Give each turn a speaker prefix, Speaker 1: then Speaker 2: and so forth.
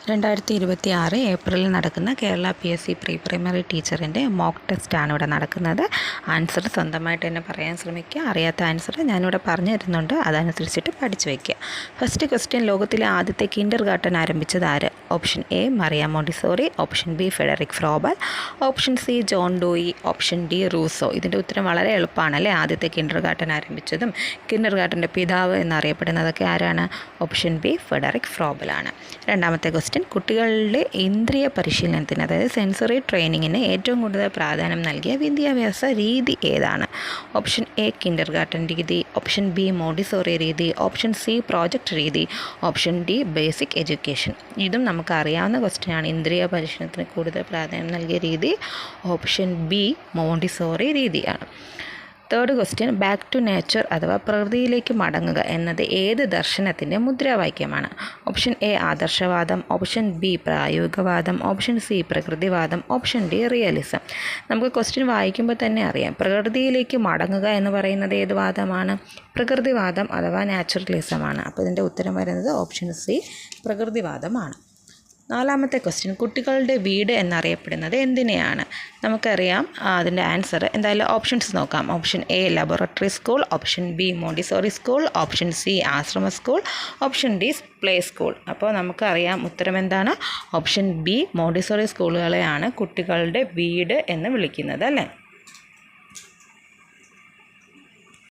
Speaker 1: 2026 ഏപ്രിലിൽ നടക്കുന്ന Kerala PSC pre primary ടീച്ചറിൻ്റെ മോക്ക് ടെസ്റ്റാണ് ഇവിടെ നടക്കുന്നത്. ആൻസർ സ്വന്തമായിട്ട് തന്നെ പറയാൻ ശ്രമിക്കുക. അറിയാത്ത ആൻസർ ഞാനിവിടെ പറഞ്ഞു തരുന്നുണ്ട്, അതനുസരിച്ചിട്ട് പഠിച്ചു വയ്ക്കുക. ഫസ്റ്റ് ക്വസ്റ്റ്യൻ, ലോകത്തിലെ ആദ്യത്തെ കിൻഡർ ഗാർട്ടൻ ആരംഭിച്ചത് ആര്? Option A Maria Montessori, option B Friedrich Froebel, option C John Dewey, option D Rousseau. ഇതിൻ്റെ ഉത്തരം വളരെ എളുപ്പമാണല്ലേ. ആദ്യത്തെ കിൻഡർ ഗാർട്ടൻ ആരംഭിച്ചതും കിൻഡർ ഗാർട്ടൻ്റെ പിതാവ് എന്നറിയപ്പെടുന്നതൊക്കെ ആരാണ്? ഓപ്ഷൻ ബി ഫെഡറിക് ഫ്രോബലാണ്. രണ്ടാമത്തെ ക്വസ്റ്റ്യൻ, കുട്ടികളുടെ ഇന്ദ്രിയ പരിശീലനത്തിന്, അതായത് സെൻസറി ട്രെയിനിങ്ങിന് ഏറ്റവും കൂടുതൽ പ്രാധാന്യം നൽകിയ വിദ്യാഭ്യാസ രീതി ഏതാണ്? ഓപ്ഷൻ എ കിൻഡർ ഗാർട്ടൻ രീതി, ഓപ്ഷൻ ബി മോണ്ടിസോറി രീതി, ഓപ്ഷൻ സി പ്രോജക്റ്റ് രീതി, ഓപ്ഷൻ ഡി ബേസിക് എഡ്യൂക്കേഷൻ. ഇതും നമുക്കറിയാവുന്ന ക്വസ്റ്റ്യനാണ്. ഇന്ദ്രിയ പരിശീലനത്തിന് കൂടുതൽ പ്രാധാന്യം നൽകിയ രീതി ഓപ്ഷൻ ബി മോണ്ടിസോറി രീതിയാണ്. Third question, back to nature അഥവാ പ്രകൃതിയിലേക്ക് മടങ്ങുക എന്നത് ഏത് ദർശനത്തിൻ്റെ മുദ്രാവാക്യമാണ്? ഓപ്ഷൻ എ ആദർശവാദം, ഓപ്ഷൻ ബി പ്രായോഗികവാദം, ഓപ്ഷൻ സി പ്രകൃതിവാദം, ഓപ്ഷൻ ഡി റിയലിസം. നമുക്ക് ക്വസ്റ്റ്യൻ വായിക്കുമ്പോൾ തന്നെ അറിയാം, പ്രകൃതിയിലേക്ക് മടങ്ങുക എന്ന് പറയുന്നത് ഏത് വാദമാണ്? പ്രകൃതിവാദം അഥവാ നാച്ചുറലിസമാണ്. അപ്പോൾ ഇതിൻ്റെ ഉത്തരം വരുന്നത് ഓപ്ഷൻ സി പ്രകൃതിവാദമാണ്. നാലാമത്തെ ക്വസ്റ്റ്യൻ, കുട്ടികളുടെ വീട് എന്നറിയപ്പെടുന്നത് എന്തിനെയാണ്? നമുക്കറിയാം അതിൻ്റെ ആൻസർ. എന്തായാലും ഓപ്ഷൻസ് നോക്കാം. Option A laboratory school, option B Montessori school, option C ashram school, option D play school. അപ്പോൾ നമുക്കറിയാം ഉത്തരം എന്താണ്? ഓപ്ഷൻ ബി മോണ്ടിസോറി സ്കൂളുകളെയാണ് കുട്ടികളുടെ വീട് എന്ന് വിളിക്കുന്നത്, അല്ലേ?